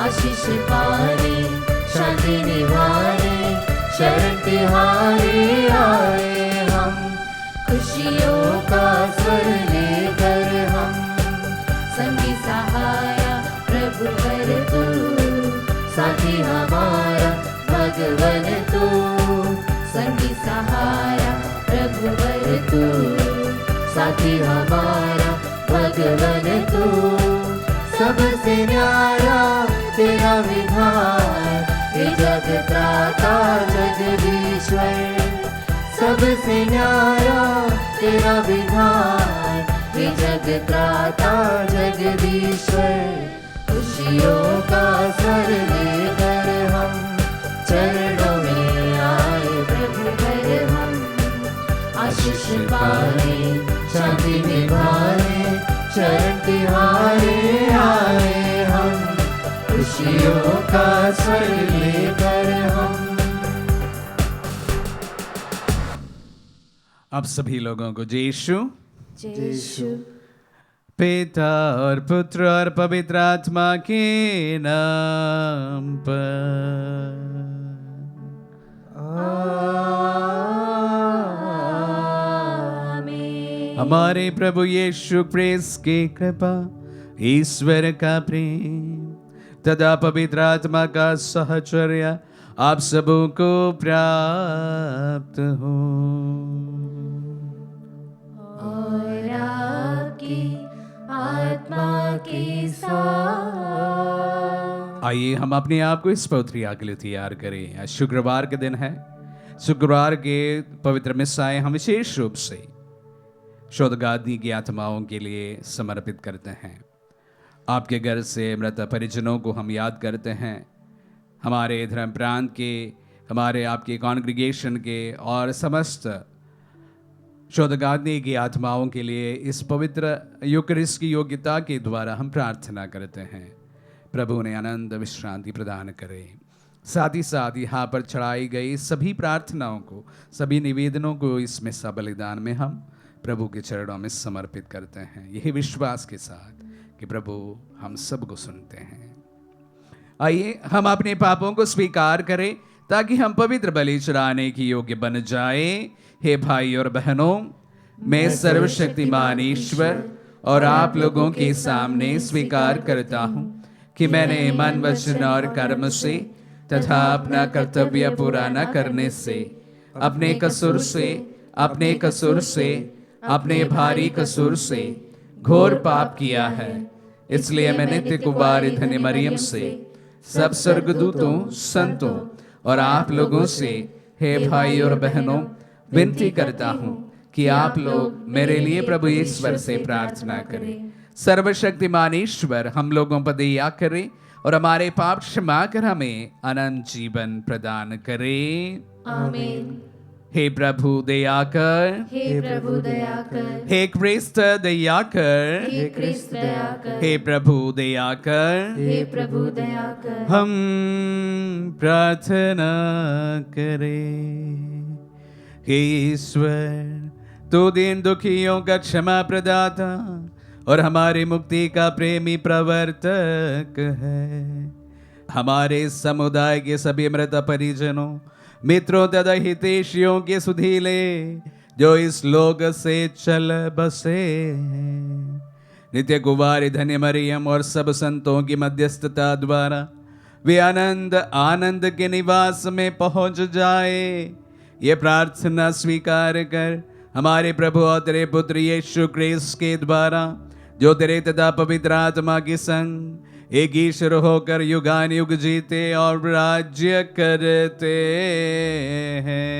आशीष पारे, शांति निवारे, शरण तिहारे आए हम। खुशियों का स्वर लेकर हम, संगी सहाया प्रभु कर तू, साथी हमारा भगवन तू, संगी सहारा प्रभु कर तू, साथी हमारा भगवन तू। सबसे न्यारा तेरा विधान, हे जग त्राता जगदीश्वर। सबसे न्यारा तेरा विधान, हे जग त्राता जगदीश्वर। खुशियों का स्वर लेकर हम, चरणों में आए प्रभु घर हम। आशीष पाए, शांति निभाए, शरण तिहारे आए हम। खुशियों का स्वर लेकर हम। आप सभी लोगों को यीशु यीशु पिता और पुत्र और पवित्र आत्मा के नाम पर। आमीन। हमारे प्रभु यीशु क्रिस्त की कृपा, ईश्वर का प्रेम तथा पवित्र आत्मा का सहचर्य आप सबों को प्राप्त हो। और आपकी आत्मा के साथ। आइए हम अपने आप को इस पवित्र क्रिया के लिए तैयार करें। आज शुक्रवार के दिन है। शुक्रवार के पवित्र मिसाएं हम विशेष रूप से शोधगादी की आत्माओं के लिए समर्पित करते हैं। आपके घर से मृत परिजनों को हम याद करते हैं। हमारे धर्म प्रांत के, हमारे आपके कॉन्ग्रीगेशन के और समस्त शोधगादी की आत्माओं के लिए इस पवित्र यूकरिस्ट की योग्यता के द्वारा हम प्रार्थना करते हैं। प्रभु ने आनंद विश्रांति प्रदान करे। साथ ही साथ यहाँ पर चढ़ाई गई सभी प्रार्थनाओं को, सभी निवेदनों को इस मिसा बलिदान में हम प्रभु के चरणों में समर्पित करते हैं, यही विश्वास के साथ कि प्रभु हम सबको सुनते हैं। आइए हम अपने पापों को स्वीकार करें ताकि हम पवित्र बलि चढ़ाने की योग्य बन जाए। हे भाई और बहनों, मैं सर्वशक्तिमान ईश्वर और आप लोगों के सामने स्वीकार करता हूँ कि मैंने मन, वचन और कर्म से तथा अपना कर्तव्य पूरा न करने से, अपने कसूर से, अपने भारी कसूर से घोर पाप किया है। इसलिए मैं नित्य कुमारी धन्य मरियम से, सब स्वर्गदूतों, संतों और आप लोगों से, हे भाई और बहनों, विनती करता हूँ कि आप लोग मेरे लिए प्रभु ईश्वर से प्रार्थना करें। सर्वशक्तिमान ईश्वर हम लोगों पर दया करे और हमारे पाप क्षमा कर हमें अनंत जीवन प्रदान करे। आमीन। हे प्रभु दया कर, हे प्रभु दया कर, हे क्रिस्त दया कर, हे क्रिस्त दया कर, हे प्रभु दया कर। हे प्रभु दया कर। हम प्रार्थना करें। हे ईश्वर, तू दीन दुखियों का क्षमा प्रदाता और हमारी मुक्ति का प्रेमी प्रवर्तक है। हमारे समुदाय के सभी मृत परिजनों, मित्रों तथा हितैषियों के सुधीले जो इस लोक से चल बसे हैं, नित्य कुमारी धन्य मरियम और सब संतों की मध्यस्थता द्वारा वे आनंद के निवास में पहुंच जाए। ये प्रार्थना स्वीकार कर हमारे प्रभु और तेरे पुत्र यीशु क्रिस्त के द्वारा, जो तेरे तथा पवित्र आत्मा के संग एक ईश्वर होकर युगान युग जीते और राज्य करते हैं।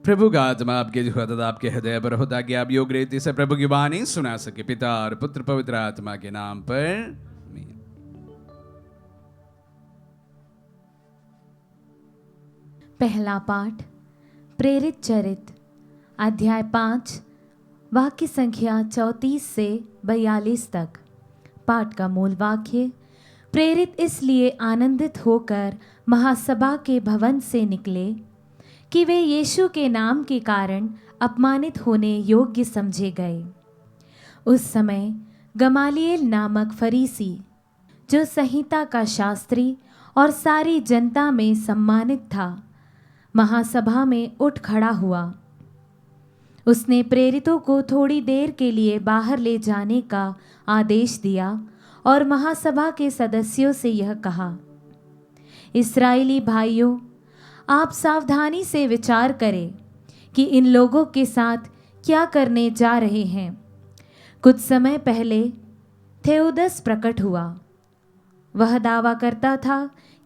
प्रभु का आत्मा आपके जो आपके हृदय पर हो, ताकि आप योग्य रीति से प्रभु की वाणी सुना सके। पिता और पुत्र पवित्र आत्मा के नाम पर। पहला पाठ प्रेरित चरित अध्याय 5 वाक्य संख्या 34 से 42 तक। पाठ का मूल वाक्य। प्रेरित इसलिए आनंदित होकर महासभा के भवन से निकले कि वे यीशु के नाम के कारण अपमानित होने योग्य समझे गए। उस समय गमालिएल नामक फरीसी, जो संहिता का शास्त्री और सारी जनता में सम्मानित था, महासभा में उठ खड़ा हुआ। उसने प्रेरितों को थोड़ी देर के लिए बाहर ले जाने का आदेश दिया और महासभा के सदस्यों से यह कहा, इस्राएली भाइयों, आप सावधानी से विचार करें कि इन लोगों के साथ क्या करने जा रहे हैं। कुछ समय पहले थेओदस प्रकट हुआ। वह दावा करता था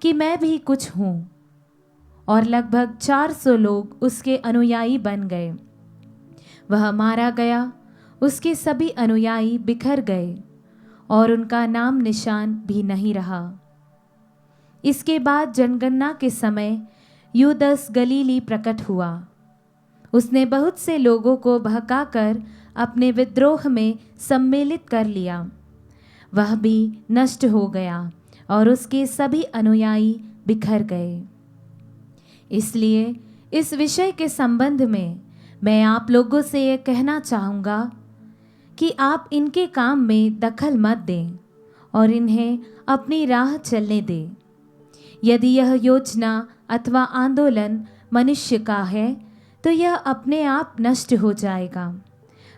कि मैं भी कुछ हूँ, और लगभग 400 लोग उसके अनुयायी बन गए। वह मारा गया, उसके सभी अनुयायी बिखर गए और उनका नाम निशान भी नहीं रहा। इसके बाद जनगणना के समय यूदस गलीली प्रकट हुआ। उसने बहुत से लोगों को बहकाकर अपने विद्रोह में सम्मिलित कर लिया। वह भी नष्ट हो गया और उसके सभी अनुयायी बिखर गए। इसलिए इस विषय के संबंध में मैं आप लोगों से यह कहना चाहूँगा कि आप इनके काम में दखल मत दें और इन्हें अपनी राह चलने दें। यदि यह योजना अथवा आंदोलन मनुष्य का है तो यह अपने आप नष्ट हो जाएगा,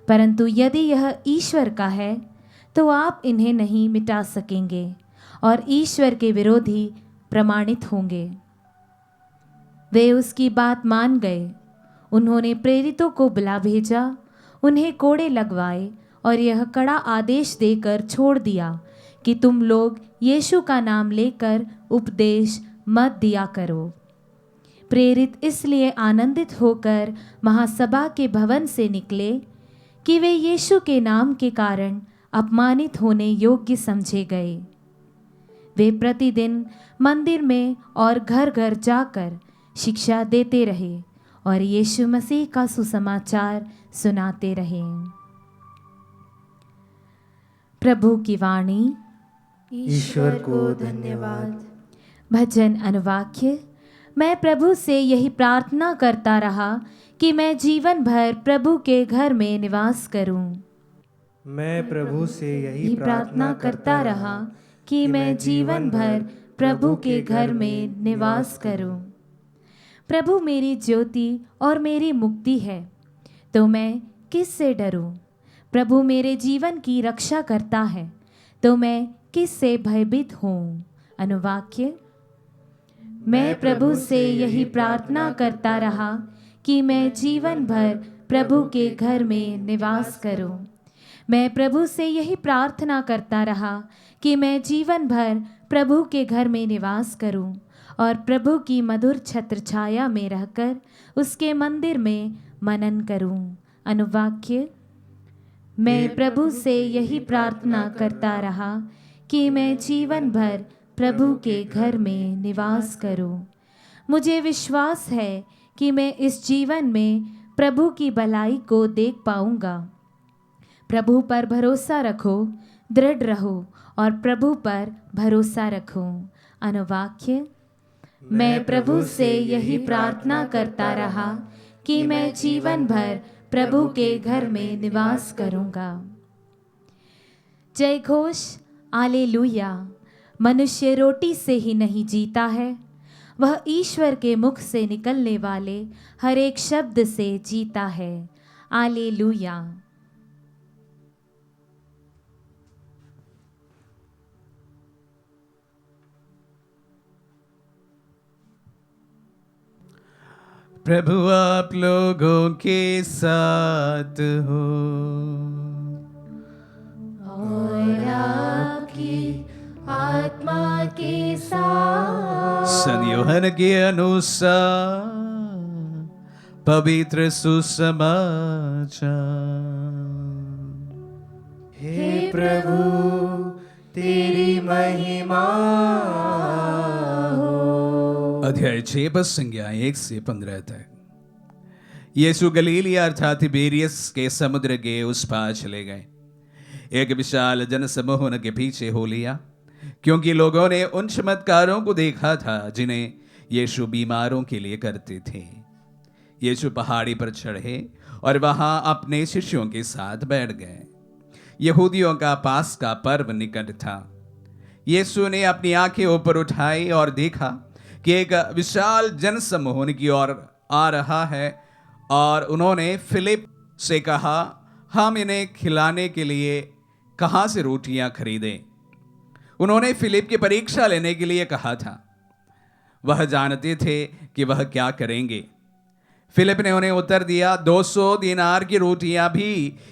परंतु यदि यह ईश्वर का है तो आप इन्हें नहीं मिटा सकेंगे और ईश्वर के विरोधी प्रमाणित होंगे। वे उसकी बात मान गए। उन्होंने प्रेरितों को बुला भेजा, उन्हें कोड़े लगवाए और यह कड़ा आदेश देकर छोड़ दिया कि तुम लोग यीशु का नाम लेकर उपदेश मत दिया करो। प्रेरित इसलिए आनंदित होकर महासभा के भवन से निकले कि वे यीशु के नाम के कारण अपमानित होने योग्य समझे गए। वे प्रतिदिन मंदिर में और घर घर जाकर शिक्षा देते रहे और यीशु मसीह का सुसमाचार सुनाते रहे। प्रभु की वाणी। ईश्वर को धन्यवाद। भजन अनुवाक्य। मैं प्रभु से यही प्रार्थना करता रहा कि मैं जीवन भर प्रभु के घर में निवास करूं। मैं प्रभु से यही प्रार्थना करता रहा कि मैं जीवन भर प्रभु के घर में निवास करूं। प्रभु मेरी ज्योति और मेरी मुक्ति है, तो मैं किस से डरूं। प्रभु मेरे जीवन की रक्षा करता है, तो मैं किस से भयभीत हूँ। अनुवाक्य। मैं प्रभु से यही प्रार्थना करता रहा कि मैं जीवन भर प्रभु के घर में निवास करूं। मैं प्रभु से यही प्रार्थना करता रहा कि मैं जीवन भर प्रभु के घर में निवास करूं और प्रभु की मधुर छत्र छाया में रहकर उसके मंदिर में मनन करूं। अनुवाक्य। मैं प्रभु से यही प्रार्थना करता रहा कि मैं जीवन भर प्रभु के घर में निवास करूं। मुझे विश्वास है कि मैं इस जीवन में प्रभु की भलाई को देख पाऊंगा। प्रभु पर भरोसा रखो, दृढ़ रहो और प्रभु पर भरोसा रखो। अनुवाक्य। मैं प्रभु से यही प्रार्थना करता रहा कि मैं जीवन भर प्रभु के घर में निवास करूंगा। जय घोष। हालेलुया। मनुष्य रोटी से ही नहीं जीता है, वह ईश्वर के मुख से निकलने वाले हर एक शब्द से जीता है। हालेलुया। प्रभु आप लोगों के साथ हो और आपकी आत्मा के साथ। संत यूहन्ना के अनुसार पवित्र सुसमाचार। हे प्रभु तेरी महिमा हो। अध्याय 6 पद संज्ञा 1 से 15 तक। यीशु गलीलिया अर्थात तिबेरियस के समुद्र के उस पार चले गए। एक विशाल जनसमूह उनके पीछे हो लिया, क्योंकि लोगों ने उन चमत्कारों को देखा था जिन्हें यीशु बीमारों के लिए करते थे। यीशु पहाड़ी पर चढ़े और वहां अपने शिष्यों के साथ बैठ गए। यहूदियों का पास्का पर्व निकट था। यीशु ने अपनी आंखें ऊपर उठाई और देखा कि एक विशाल जनसमूह उनकी ओर आ रहा है, और उन्होंने फिलिप से कहा, हम इन्हें खिलाने के लिए कहाँ से रोटियां खरीदें? उन्होंने फिलिप की परीक्षा लेने के लिए कहा था। वह जानते थे कि वह क्या करेंगे। फिलिप ने उन्हें उत्तर दिया, 200 दीनार की रोटियां भी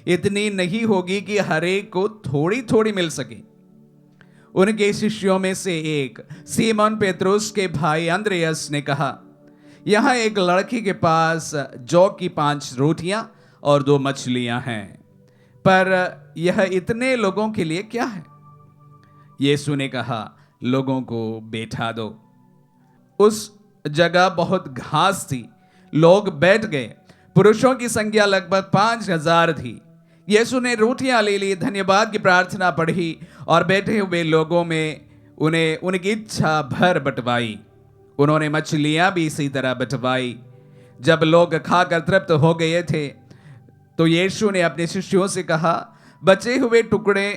इतनी नहीं होगी कि हर एक को थोड़ी थोड़ी मिल सके। उनके शिष्यों में से एक सीमोन पेत्रुस के भाई अंद्रयास ने कहा, यहाँ एक लड़के के पास जौ की 5 रोटियां और 2 मछलियां हैं, पर यह इतने लोगों के लिए क्या है? यीशु ने कहा, लोगों को बैठा दो। उस जगह बहुत घास थी, लोग बैठ गए। पुरुषों की संख्या लगभग 5000 थी। यीशु ने रोटियां ले ली, धन्यवाद की प्रार्थना पढ़ी और बैठे हुए लोगों में उन्हें उनकी इच्छा भर बंटवाई। उन्होंने मछलियां भी इसी तरह बंटवाई। जब लोग खाकर तृप्त हो गए थे तो यीशु ने अपने शिष्यों से कहा, बचे हुए टुकड़े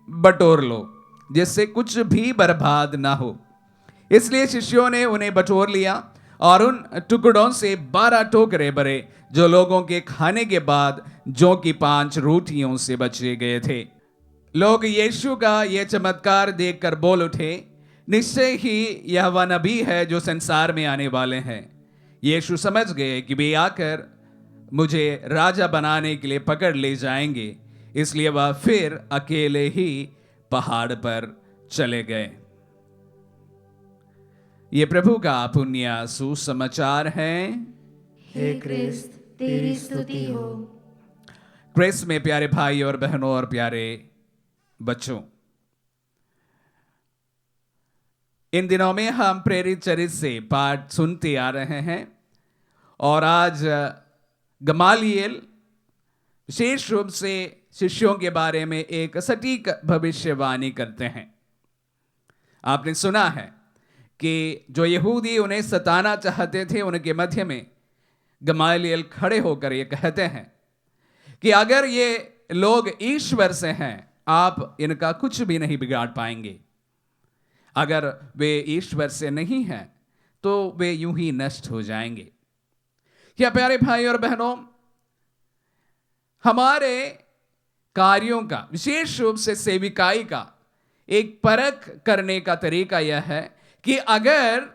बटोर लो, जिससे कुछ भी बर्बाद ना हो। इसलिए शिष्यों ने उन्हें बटोर लिया और उन टुकड़ों से 12 टोकरे भरे, जो लोगों के खाने के बाद जौ की 5 रोटियों से बचे गए थे। लोग यीशु का यह चमत्कार देखकर बोल उठे, निश्चय ही यह वह नबी है जो संसार में आने वाले हैं। यीशु समझ गए कि वे आकर मुझे राजा बनाने के लिए पकड़ ले जाएंगे, इसलिए वह फिर अकेले ही पहाड़ पर चले गए। ये प्रभु का पुण्य सुसमाचार है। हे क्रिस्त, तेरी स्तुति हो। क्रिस्त में प्यारे भाई और बहनों और प्यारे बच्चों, इन दिनों में हम प्रेरित चरित्र से पाठ सुनते आ रहे हैं, और आज गमालिएल विशेष रूप से शिष्यों के बारे में एक सटीक भविष्यवाणी करते हैं। आपने सुना है कि जो यहूदी उन्हें सताना चाहते थे, उनके मध्य में गमालिएल खड़े होकर ये कहते हैं कि अगर ये लोग ईश्वर से हैं, आप इनका कुछ भी नहीं बिगाड़ पाएंगे। अगर वे ईश्वर से नहीं हैं तो वे यूं ही नष्ट हो जाएंगे। क्या प्यारे भाई और बहनों, हमारे कार्यों का, विशेष रूप से सेविकाई का एक परख करने का तरीका यह है कि अगर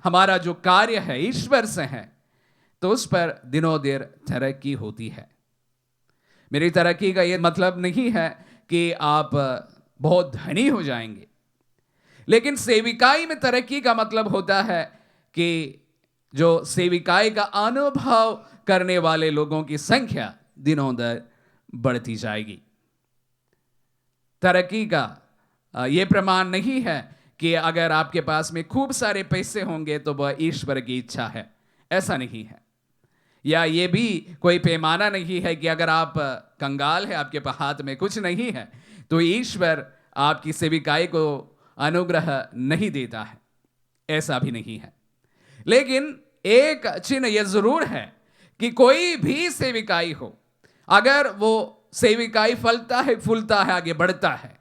हमारा जो कार्य है ईश्वर से है तो उस पर दिनों दिन तरक्की होती है। मेरी तरक्की का यह मतलब नहीं है कि आप बहुत धनी हो जाएंगे, लेकिन सेविकाई में तरक्की का मतलब होता है कि जो सेविकाई का अनुभव करने वाले लोगों की संख्या दिनों दिन बढ़ती जाएगी। तरक्की का यह प्रमाण नहीं है कि अगर आपके पास में खूब सारे पैसे होंगे तो वह ईश्वर की इच्छा है, ऐसा नहीं है। या ये भी कोई पैमाना नहीं है कि अगर आप कंगाल है, आपके हाथ में कुछ नहीं है, तो ईश्वर आपकी सेविकाई को अनुग्रह नहीं देता है, ऐसा भी नहीं है। लेकिन एक चिन्ह यह जरूर है कि कोई भी सेविकाई हो, अगर वो सेविकाई फलता है, फूलता है, आगे बढ़ता है,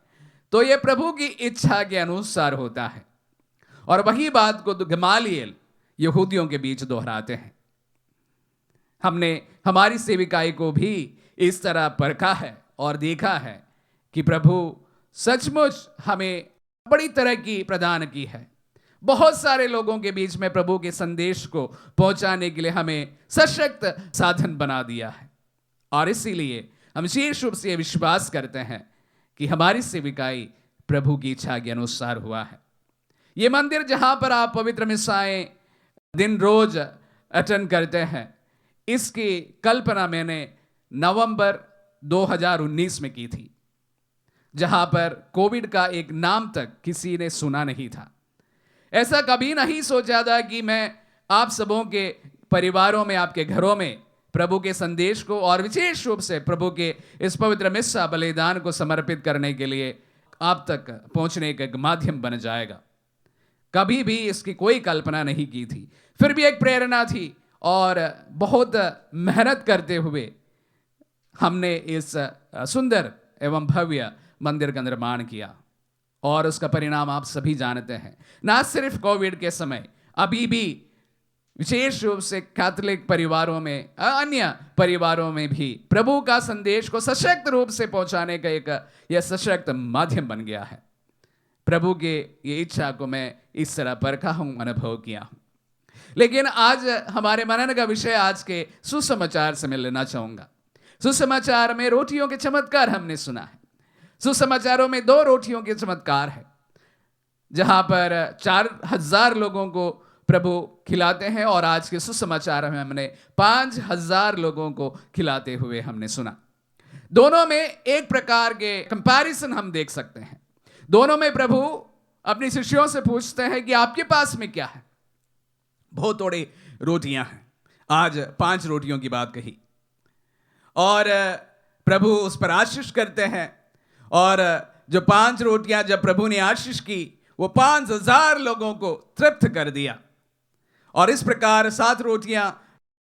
तो यह प्रभु की इच्छा के अनुसार होता है। और वही बात को गमालिएल यहूदियों के बीच दोहराते हैं। हमने हमारी सेविकाई को भी इस तरह परखा है और देखा है कि प्रभु सचमुच हमें बड़ी तरक्की प्रदान की है। बहुत सारे लोगों के बीच में प्रभु के संदेश को पहुंचाने के लिए हमें सशक्त साधन बना दिया है, और इसीलिए हम विशेष रूप से विश्वास करते हैं कि हमारी सेविकाई प्रभु की इच्छा के अनुसार हुआ है। ये मंदिर जहां पर आप पवित्र मिसाएं दिन रोज अटेंड करते हैं, इसकी कल्पना मैंने नवंबर 2019 में की थी, जहां पर कोविड का एक नाम तक किसी ने सुना नहीं था। ऐसा कभी नहीं सोचा था कि मैं आप सबों के परिवारों में, आपके घरों में प्रभु के संदेश को और विशेष रूप से प्रभु के इस पवित्र मिस्सा बलिदान को समर्पित करने के लिए आप तक पहुंचने का एक माध्यम बन जाएगा। कभी भी इसकी कोई कल्पना नहीं की थी। फिर भी एक प्रेरणा थी और बहुत मेहनत करते हुए हमने इस सुंदर एवं भव्य मंदिर का निर्माण किया और उसका परिणाम आप सभी जानते हैं। ना सिर्फ कोविड के समय, अभी भी विशेष रूप से कैथोलिक परिवारों में, अन्य परिवारों में भी प्रभु का संदेश को सशक्त रूप से पहुंचाने का एक यह सशक्त माध्यम बन गया है। प्रभु के ये इच्छा को मैं इस तरह परखा हूं, अनुभव किया हूं। लेकिन आज हमारे मनन का विषय आज के सुसमाचार से मैं लेना चाहूंगा। सुसमाचार में रोटियों के चमत्कार हमने सुना है। सुसमाचारों में 2 रोटियों के चमत्कार है, जहां पर 4000 लोगों को प्रभु खिलाते हैं, और आज के सुसमाचार में हमने 5000 लोगों को खिलाते हुए हमने सुना। दोनों में एक प्रकार के कंपैरिजन हम देख सकते हैं। दोनों में प्रभु अपने शिष्यों से पूछते हैं कि आपके पास में क्या है। बहुत थोड़ी रोटियां हैं, आज 5 रोटियों की बात कही, और प्रभु उस पर आशीष करते हैं, और जो 5 रोटियां जब प्रभु ने आशीष की, वो 5000 लोगों को तृप्त कर दिया। और इस प्रकार 7 रोटियां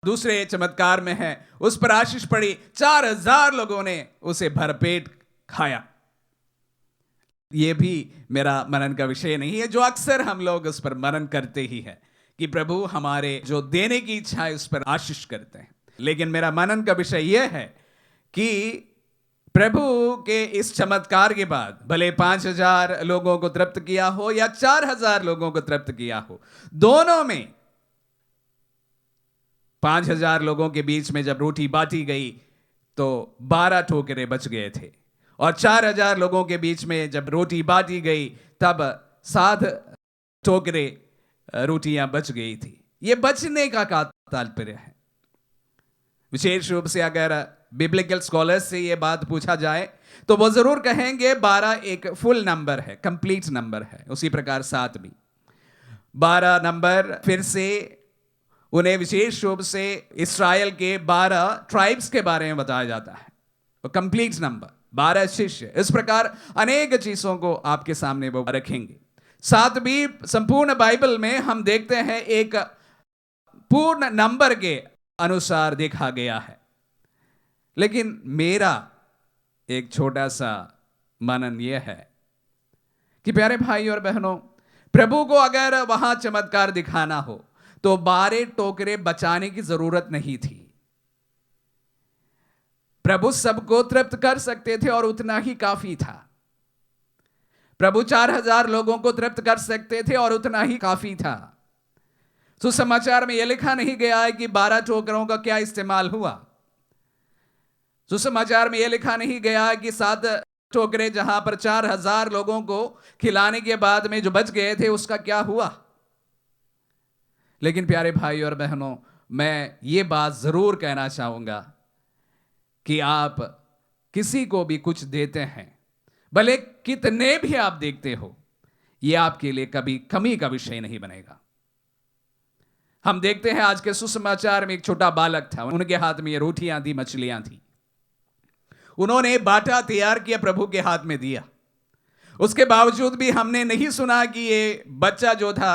दूसरे चमत्कार में है, उस पर आशीष पड़ी, 4000 लोगों ने उसे भरपेट खाया। यह भी मेरा मनन का विषय नहीं है, जो अक्सर हम लोग उस पर मनन करते ही है कि प्रभु हमारे जो देने की इच्छा है उस पर आशीष करते हैं। लेकिन मेरा मनन का विषय यह है कि प्रभु के इस चमत्कार के बाद भले 5000 लोगों को तृप्त किया हो या 4000 लोगों को तृप्त किया हो, दोनों में 5000 लोगों के बीच में जब रोटी बांटी गई तो 12 ठोकरे बच गए थे, और 4000 लोगों के बीच में जब रोटी बांटी गई तब 7 ठोकरे रोटियां बच गई थी। यह बचने का तात्पर्य है। विशेष रूप से अगर बिब्लिकल स्कॉलर्स से यह बात पूछा जाए तो वो जरूर कहेंगे 12 एक फुल नंबर है, कंप्लीट नंबर है। उसी प्रकार 7 भी 12 नंबर फिर से उन्हें विशेष रूप से इस्राएल के 12 ट्राइब्स के बारे में बताया जाता है, वो कंप्लीट नंबर 12 शिष्य। इस प्रकार अनेक चीजों को आपके सामने वो रखेंगे। 7 भी संपूर्ण बाइबल में हम देखते हैं एक पूर्ण नंबर के अनुसार देखा गया है। लेकिन मेरा एक छोटा सा मनन यह है कि प्यारे भाई और बहनों, प्रभु को अगर वहां चमत्कार दिखाना हो तो 12 टोकरे बचाने की जरूरत नहीं थी। प्रभु सबको तृप्त कर सकते थे और उतना ही काफी था। प्रभु 4000 लोगों को तृप्त कर सकते थे और उतना ही काफी था। सुसमाचार में यह लिखा नहीं गया है कि 12 टोकरों का क्या इस्तेमाल हुआ। सुसमाचार में यह लिखा नहीं गया है कि 7 टोकरे जहां पर 4000 लोगों को खिलाने के बाद में जो बच गए थे उसका क्या हुआ। लेकिन प्यारे भाई और बहनों, मैं ये बात जरूर कहना चाहूंगा कि आप किसी को भी कुछ देते हैं, भले कितने भी आप देखते हो, यह आपके लिए कभी कमी का विषय नहीं बनेगा। हम देखते हैं आज के सुसमाचार में एक छोटा बालक था, उनके हाथ में ये रोटियां थी, मछलियां थी। उन्होंने बाटा तैयार किया, प्रभु के हाथ में दिया। उसके बावजूद भी हमने नहीं सुना कि ये बच्चा जो था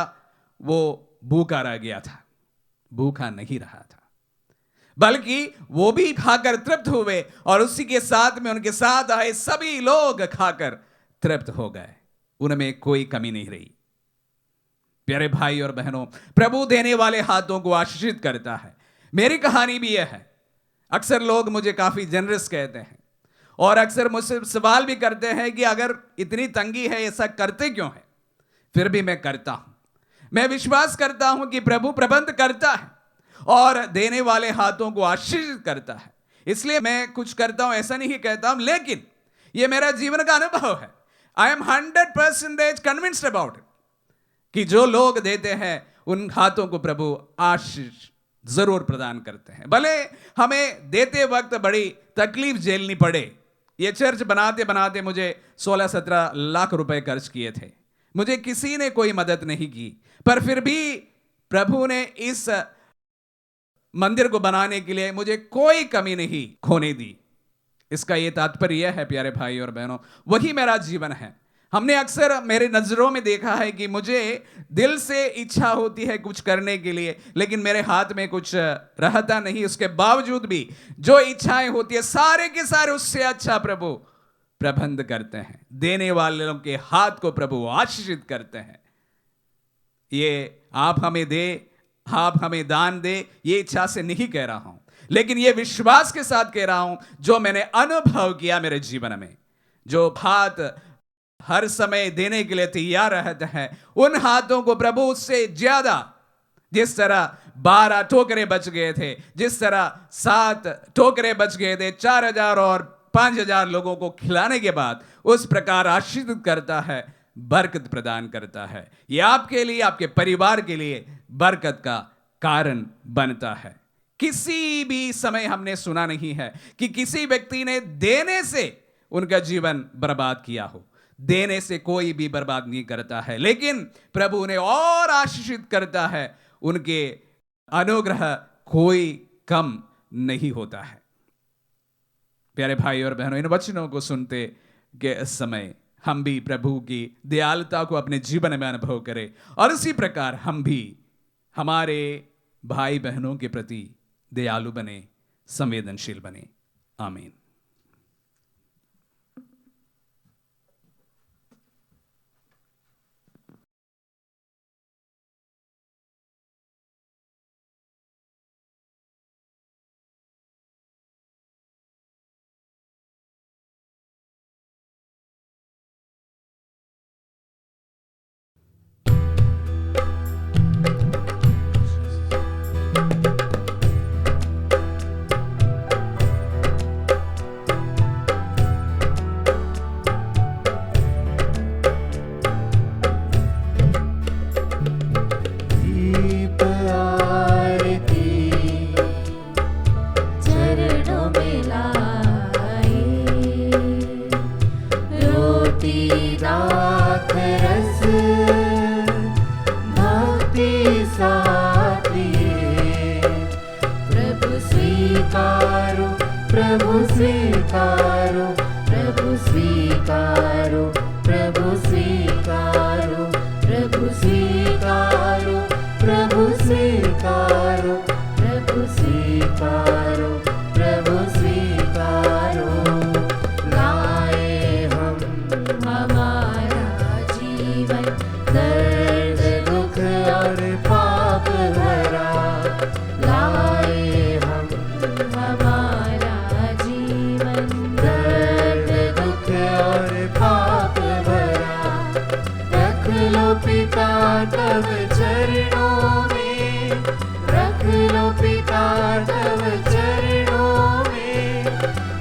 वो भूखा रह गया था। भूखा नहीं रहा था, बल्कि वो भी खाकर तृप्त हुए, और उसी के साथ में उनके साथ आए सभी लोग खाकर तृप्त हो गए। उनमें कोई कमी नहीं रही। प्यारे भाई और बहनों, प्रभु देने वाले हाथों को आशीषित करता है। मेरी कहानी भी यह है। अक्सर लोग मुझे काफी जनरस कहते हैं, और अक्सर मुझसे सवाल भी करते हैं कि अगर इतनी तंगी है ऐसा करते क्यों है। फिर भी मैं करता हूं। मैं विश्वास करता हूं कि प्रभु प्रबंध करता है और देने वाले हाथों को आशीषित करता है। इसलिए मैं कुछ करता हूं ऐसा नहीं कहता हूं, लेकिन यह मेरा जीवन का अनुभव है। I am 100% convinced about it कि जो लोग देते हैं उन हाथों को प्रभु आशीष जरूर प्रदान करते हैं। भले हमें देते वक्त बड़ी तकलीफ झेलनी पड़े। यह चर्च बनाते बनाते मुझे 16-17 लाख रुपए खर्च किए थे। मुझे किसी ने कोई मदद नहीं की, पर फिर भी प्रभु ने इस मंदिर को बनाने के लिए मुझे कोई कमी नहीं खोने दी। इसका यह तात्पर्य यह है प्यारे भाई और बहनों, वही मेरा जीवन है। हमने अक्सर मेरे नज़रों में देखा है कि मुझे दिल से इच्छा होती है कुछ करने के लिए, लेकिन मेरे हाथ में कुछ रहता नहीं। उसके बावजूद भी जो इच्छाएं होती है सारे के सारे उससे अच्छा प्रभु प्रबंध करते हैं। देने वालों के हाथ को प्रभु आशीषित करते हैं। ये आप हमें दे, आप हमें दान दे, ये इच्छा से नहीं कह रहा हूं, लेकिन ये विश्वास के साथ कह रहा हूं जो मैंने अनुभव किया मेरे जीवन में। जो हाथ हर समय देने के लिए तैयार रहते हैं, उन हाथों को प्रभु उससे ज्यादा, जिस तरह 12 टोकरे बच गए थे, जिस तरह 7 टोकरे बच गए थे 4000 और 5000 लोगों को खिलाने के बाद, उस प्रकार आशीर्वाद करता है, बरकत प्रदान करता है। यह आपके लिए, आपके परिवार के लिए बरकत का कारण बनता है। किसी भी समय हमने सुना नहीं है कि किसी व्यक्ति ने देने से उनका जीवन बर्बाद किया हो। देने से कोई भी बर्बाद नहीं करता है, लेकिन प्रभु उन्हें और आशीषित करता है। उनके अनुग्रह कोई कम नहीं होता है। प्यारे भाई और बहनों, इन वचनों को सुनते के समय हम भी प्रभु की दयालुता को अपने जीवन में अनुभव करें, और इसी प्रकार हम भी हमारे भाई बहनों के प्रति दयालु बने, संवेदनशील बने। आमीन। दीप आरती चरणों में लाए, रोटी दाख रस भक्ति साथ लिए। प्रभु स्वीकारो, प्रभु स्वीकारो, प्रभु स्वीकारो, प्रभु स्वीकारो, प्रभु स्वीकारो, प्रभु स्वीकारो, प्रभु स्वीकारो, प्रभु स्वीकारो। लाए हम हमारा जीवन दर्द दुख और पाप भरा, लाए हम हमारा जीवन दर्द दुख और पाप भरा। रख लो पिता तब चरणों में, रख लो पिता तब चरणों में।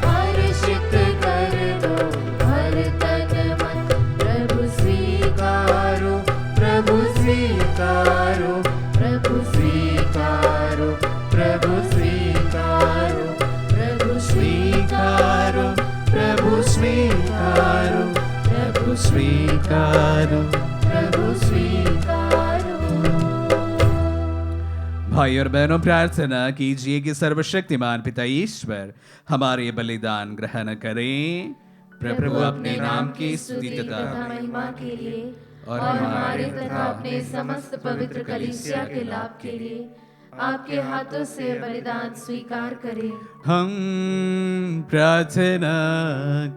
हर्षित कर दो हर तन मन, प्रभु स्वीकारो, प्रभु स्वीकारो, प्रभु स्वीकारो, प्रभु स्वीकारो, प्रभु स्वीकारो, प्रभु स्वीकारो, प्रभु स्वीकारो, प्रभु स्वीकारो। भाई और बहनों, प्रार्थना कीजिए कि सर्वशक्तिमान पिता ईश्वर हमारे बलिदान ग्रहण करें। प्रभु अपने नाम की स्तुति तथा महिमा के लिए और और हमारे तथा अपने समस्त पवित्र कलीसिया के लाभ के लिए आपके हाथों से बलिदान स्वीकार करें। हम प्रार्थना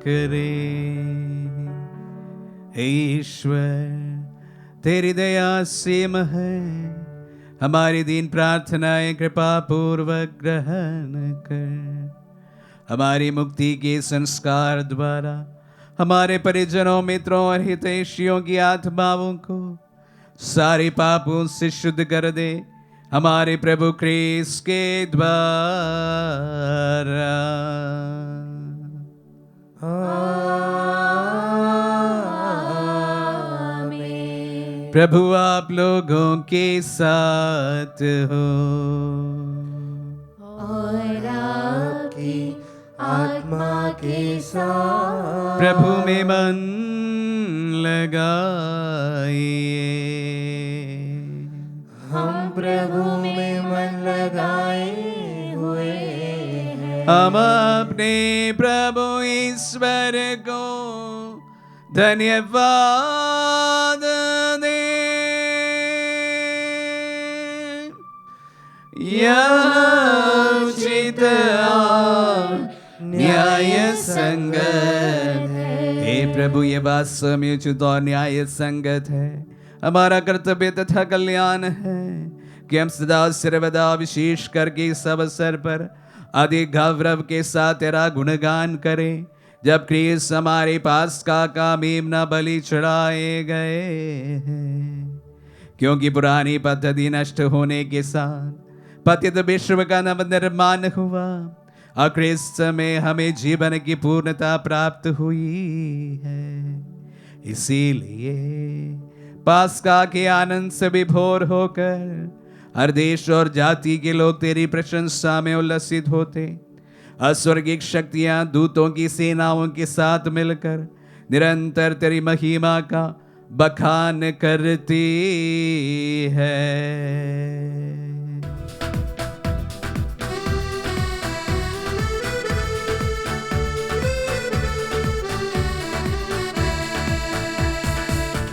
करें। हे ईश्वर, तेरी दया सीम है, हमारी दीन प्रार्थनाएं कृपा पूर्वक ग्रहण कर। हमारी मुक्ति के संस्कार द्वारा हमारे परिजनों, मित्रों और हितैषियों की आत्माओं को सारे पापों से शुद्ध कर दे, हमारे प्रभु क्रिस्त के द्वारा। आमीन। प्रभु आप लोगों के साथ हो और आपकी आत्मा के साथ। प्रभु में मन लगाइए। हम प्रभु में मन लगाए हुए हैं। हम अपने प्रभु ईश्वर को धन्यवाद दे। यह उचित और न्याय संगत है। हे प्रभु, ये वास्तव में उचित और न्याय संगत है, हमारा कर्तव्य तथा कल्याण है कि हम सदा सर्वदा विशेष करके इस अवसर पर अधिक गौरव के साथ तेरा गुणगान करें, जब क्रिस हमारे पास का मेमना बलि चढ़ाए गए हैं। क्योंकि पुरानी पद्धति नष्ट होने के साथ पतित विश्व का नव निर्माण हुआ और क्रिस्त में हमें जीवन की पूर्णता प्राप्त हुई है। इसीलिए पास्का के आनंद से विभोर होकर हर देश और जाति के लोग तेरी प्रशंसा में उल्लसित होते, अस्वर्गिक शक्तियां दूतों की सेनाओं के साथ मिलकर निरंतर तेरी महिमा का बखान करती है।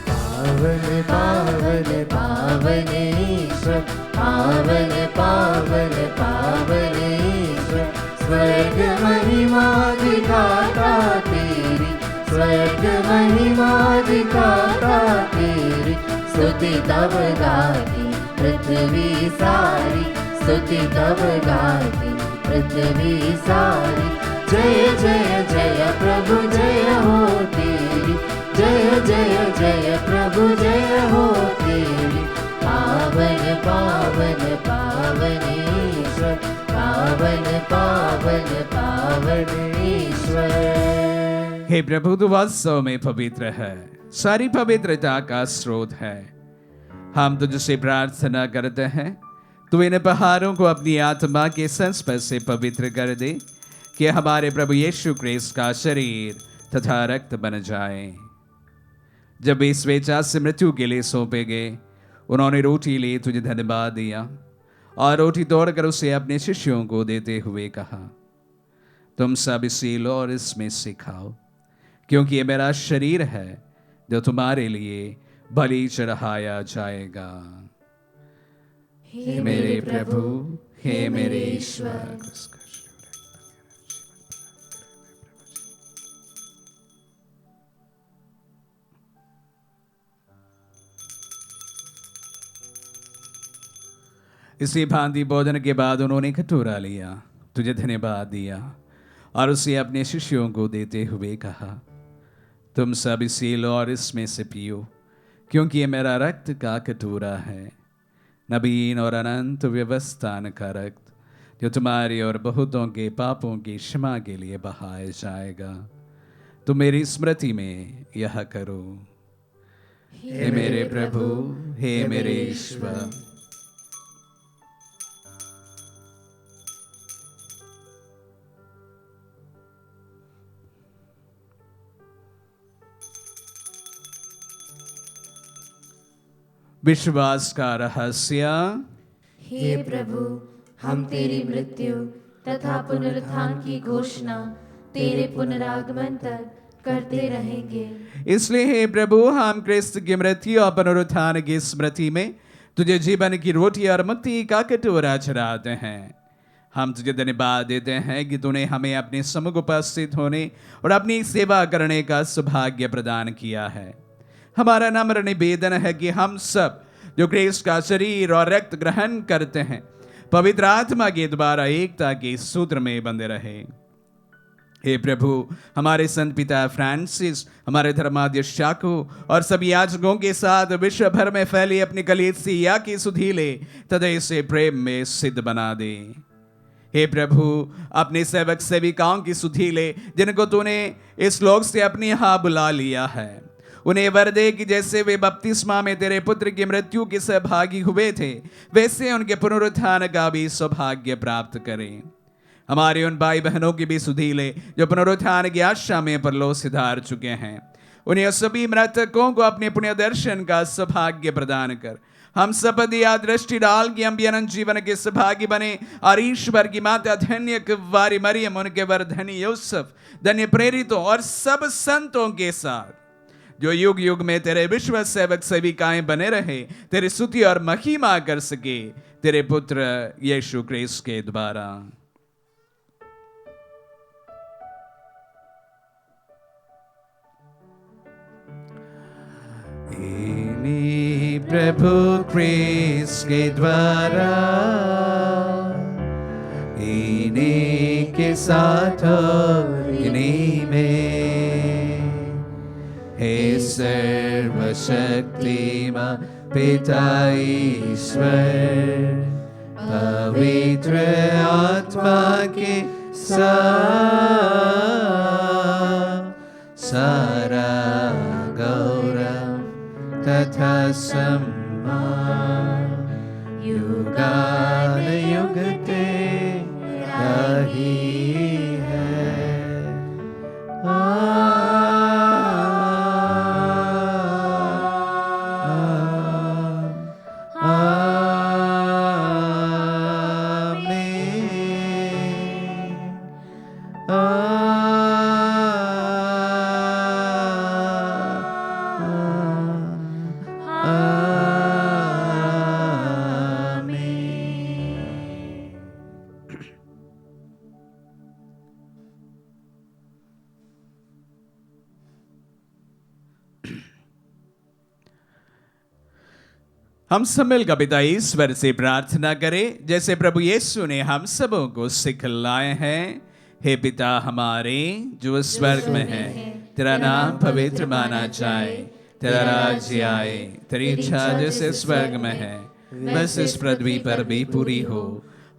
पावन पावन पावन ईश्वर, पावन पावन पावन ईश्वर, स्वर्ग महिमा दिखाता तेरी, स्वर्ग महिमा दिखाता तेरी। स्तुति तब गाती पृथ्वी सारी, स्तुति तब गाती पृथ्वी सारी। जय जय जय प्रभु जय हो तेरी, जय जय जय प्रभु जय हो तेरी। पावन पावन पावन ईश्वर, पावन पावन पावन ईश्वर। हे प्रभु, तू वास्तव में पवित्र है, सारी पवित्रता का स्रोत है। हम तुझसे प्रार्थना करते हैं, तू इन पहाड़ों को अपनी आत्मा के संस्पर्श से पवित्र कर दे कि हमारे प्रभु यीशु क्रिस्त का शरीर तथा रक्त बन जाए। जब वे स्वेच्छा से मृत्यु के लिए सौंपे गए, उन्होंने रोटी ली, तुझे धन्यवाद दिया और रोटी तोड़कर उसे अपने शिष्यों को देते हुए कहा, तुम सब इसे लो और इसमें से खाओ, क्योंकि ये मेरा शरीर है जो तुम्हारे लिए बलि चढ़ाया जाएगा। हे मेरे प्रभु, हे मेरे ईश्वर। इसी भांति भोजन के बाद उन्होंने कटोरा लिया, तुझे धन्यवाद दिया और उसे अपने शिष्यों को देते हुए कहा, तुम सब इसे लो और इसमें से पियो, क्योंकि ये मेरा रक्त का कटोरा है, नवीन और अनंत व्यवस्थान का रक्त, जो तुम्हारी और बहुतों के पापों की क्षमा के लिए बहाया जाएगा। तुम मेरी स्मृति में यह करो। हे मेरे प्रभु, हे मेरे ईश्वर। विश्वास का रहस्य। हे प्रभु, हम तेरी मृत्यु तथा पुनरुत्थान की घोषणा तेरे पुनरागमन तक करते रहेंगे। इसलिए हे प्रभु, हम क्रिस्त की मृत्यु और पुनरुत्थान की स्मृति में तुझे जीवन की रोटी और मुक्ति का कटोरा चढ़ाते हैं। हम तुझे धन्यवाद देते हैं कि तूने हमें अपने सम्मुख उपस्थित होने और अपनी सेवा करने का सौभाग्य प्रदान किया है। हमारा नम्र निवेदन है कि हम सब जो क्रिस्त का शरीर और रक्त ग्रहण करते हैं, पवित्र आत्मा के द्वारा एकता के सूत्र में बंधे रहे। हे प्रभु, हमारे संत पिता फ्रांसिस, हमारे धर्माध्यक्ष चाको और सभी याजकों के साथ विश्व भर में फैली अपनी कलीसिया की सुधीले तथा इसे प्रेम में सिद्ध बना दे। हे प्रभु, अपने सेवक सेविकाओं की सुधीले जिनको तूने इस लोक से अपने यहाँ बुला लिया है, उन्हें वर दे कि जैसे वे बपतिस्मा में तेरे पुत्र की मृत्यु के सहभागी हुए थे, वैसे उनके पुनरुत्थान का भी सौभाग्य प्राप्त करें। हमारे उन भाई बहनों की भी सुधीले जो पुनरुत्थान की आशा में परलोक सिधार चुके हैं, उन्हें सभी मृतकों को अपने पुण्य दर्शन का सौभाग्य प्रदान कर हम सब या दृष्टि डाल कि हम भी अनंत जीवन के सहभागी बने और ईश्वर की माता धन्य कुंवारी मरियम, उनके वर धनी यूसुफ, धन्य प्रेरितों और सब संतों के साथ जो युग युग में तेरे विश्व सेवक सेविकाएं बने रहे, तेरी स्तुति और महिमा कर सके तेरे पुत्र यीशु क्रिस्त के द्वारा। इन्हीं प्रभु क्रिस्त के द्वारा, इन्हीं के साथ और इन्हीं में, हे सर्वशक्तिमान पिता ईश्वर, पवित्र आत्मा के साथ सारा गौरव तथा सम्मान युगानुयुग तेरा ही है। हम सब मिलकर पिता ईश्वर से प्रार्थना करें जैसे प्रभु यीशु ने हम सबों को सिखलाए हैं। हे पिता हमारे जो स्वर्ग में है, तेरा नाम पवित्र माना जाए, तेरा राज्य आए, तेरी इच्छा जैसे स्वर्ग में है बस इस पृथ्वी पर भी पूरी हो।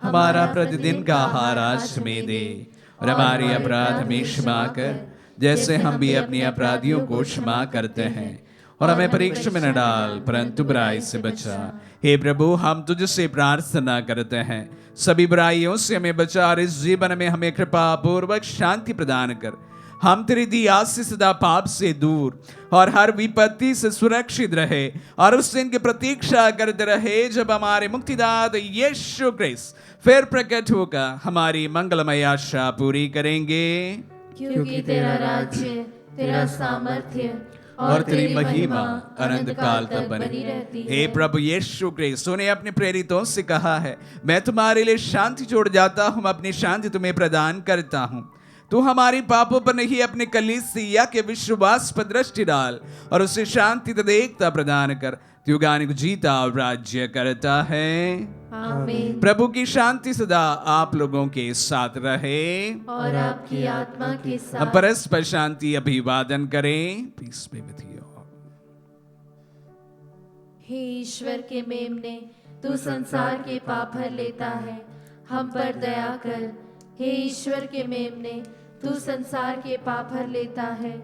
हमारा प्रतिदिन का आहार आज हमें दे, और हमारी अपराध हमें क्षमा कर जैसे हम भी अपने अपराधियों को क्षमा करते हैं, और हमें परीक्षा में न डाल परंतु बुराई से बचा। हे प्रभु हम तुझसे प्रार्थना करते हैं, सभी बुराइयों से हमें बचा और इस जीवन में हमें कृपा पूर्वक शांति प्रदान कर। हम तेरी दी आस से सदा पाप से दूर और हर विपत्ति से सुरक्षित रहे, और उस दिन की प्रतीक्षा करते रहे जब हमारे मुक्तिदाता यीशु क्रिस्त फिर प्रकट होगा हमारी मंगलमय आशा पूरी करेंगे। क्योंकि तेरा राज्य, तेरा सामर्थ्य और तेरी महिमा अनंत काल तक बनी रहती है। हे प्रभु यीशु क्रिस्त ने अपने प्रेरितों से कहा है, मैं तुम्हारे लिए शांति छोड़ जाता हूँ, अपनी शांति तुम्हें प्रदान करता हूँ। तू हमारी पापों पर नहीं अपने कलीसिया के विश्वास पर दृष्टि डाल और उसे शांति तथा एकता प्रदान कर। युगानुयुग जीता और राज्य करता है। आमीन। प्रभु की शांति सदा आप लोगों के साथ रहे और आपकी आत्मा के हम साथ। परस्पर शांति अभिवादन करें। Peace be with you. हे ईश्वर के मेमने, तू संसार के पाप हर लेता है, हम पर दया कर। हे ईश्वर के मेमने, तू संसार के पाप हर लेता है,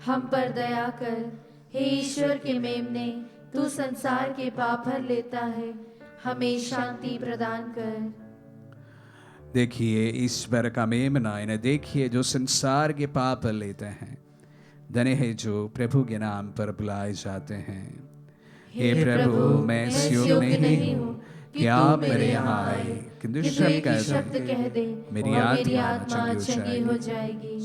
हम पर दया कर। हे ईश्वर के मेमने, तू संसार के पाप हर लेता है, हमें शांति प्रदान कर। देखिए ईश्वर का मेमना, इन्हें देखिए जो संसार के पाप लेते हैं। धन्य है जो प्रभु के नाम पर बुलाए जाते हैं। हे प्रभु मैं इस योग्य नहीं हूँ कि आप मेरे यहाँ आए, किंतु एक ही शब्द शब्द कह दे मेरी और मेरी आत्मा आत्मा चंगी चंगी हो हो जाएगी।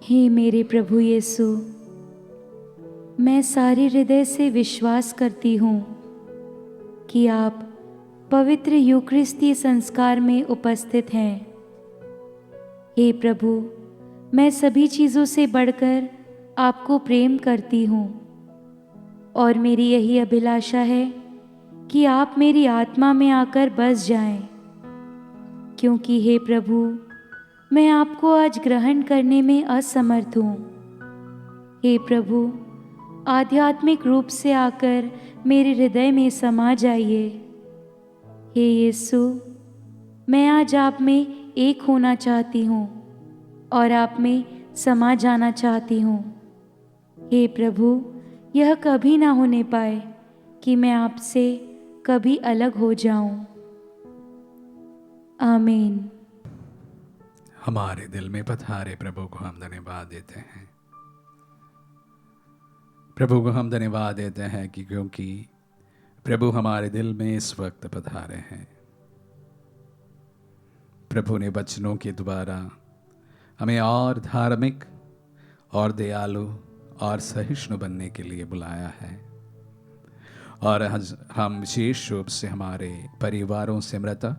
हे मेरे प्रभु यीशु, मैं सारे हृदय से विश्वास करती हूँ कि आप पवित्र यूकरिस्तीय संस्कार में उपस्थित हैं। हे प्रभु, मैं सभी चीज़ों से बढ़कर आपको प्रेम करती हूँ और मेरी यही अभिलाषा है कि आप मेरी आत्मा में आकर बस जाएं, क्योंकि हे प्रभु मैं आपको आज ग्रहण करने में असमर्थ हूँ। हे प्रभु, आध्यात्मिक रूप से आकर मेरे हृदय में समा जाइए। हे यीशु, मैं आज आप में एक होना चाहती हूँ और आप में समा जाना चाहती हूँ। हे प्रभु, यह कभी ना होने पाए कि मैं आपसे कभी अलग हो जाऊं। आमीन। हमारे दिल में पधारे प्रभु को हम धन्यवाद देते हैं। प्रभु को हम धन्यवाद देते हैं कि क्योंकि प्रभु हमारे दिल में इस वक्त पधारे हैं। प्रभु ने वचनों के द्वारा हमें और धार्मिक और दयालु और सहिष्णु बनने के लिए बुलाया है। और हम विशेष रूप से हमारे परिवारों से मृत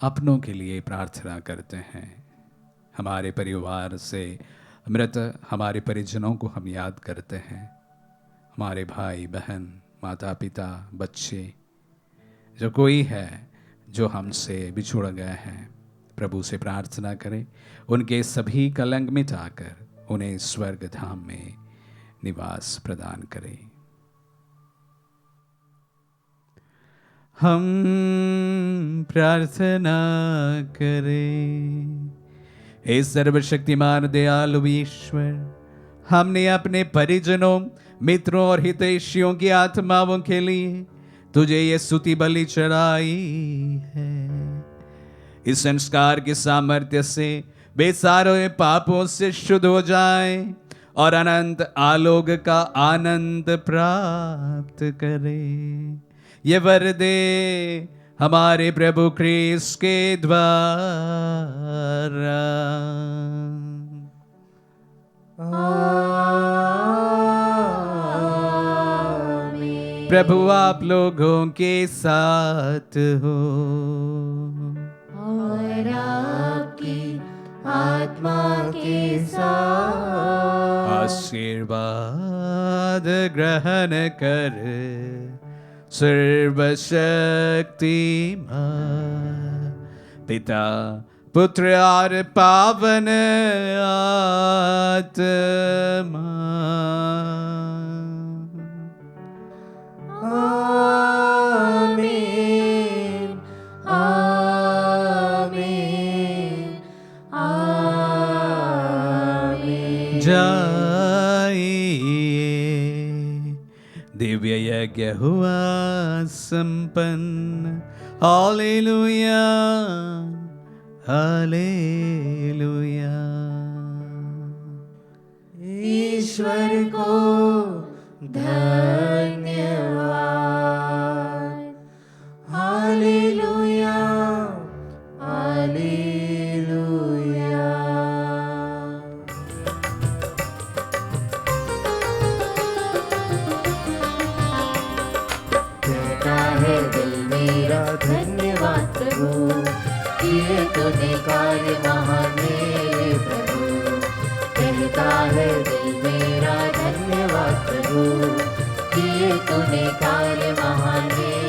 अपनों के लिए प्रार्थना करते हैं। हमारे परिवार से मृत हमारे परिजनों को हम याद करते हैं। हमारे भाई बहन, माता पिता, बच्चे, जो कोई है जो हमसे बिछुड़ गए हैं, प्रभु से प्रार्थना करें उनके सभी कलंक मिटाकर उन्हें स्वर्ग धाम में निवास प्रदान करें। हम प्रार्थना करें। हे सर्वशक्तिमान दयालु ईश्वर, हमने अपने परिजनों, मित्रों और हितैषियों की आत्माओं के लिए तुझे ये स्तुति बलि चढ़ाई है। इस संस्कार के सामर्थ्य से वे सारे पापों से शुद्ध हो जाएं और अनंत आलोक का आनंद प्राप्त करें। ये वर दे हमारे प्रभु क्रिस्त के द्वारा। प्रभु आप लोगों के साथ हो और आपकी आत्मा के साथ। आशीर्वाद ग्रहण कर सर्वशक्तिमान पिता, पुत्र और पावन आत्मा। आमीन, आमीन, आमीन। जाइए, दिव्य यज्ञ हुआ संपन्न। Hallelujah, hallelujah. ईश्वर को धन्यवाद। Hallelujah, hallelujah. कहता है दिल मेरा धन्यवाद प्रभु, किए तूने कार्य महान मेरे प्रभु। कहता है दिल मेरा धन्यवाद प्रभु, किए तूने कार्य महान मेरे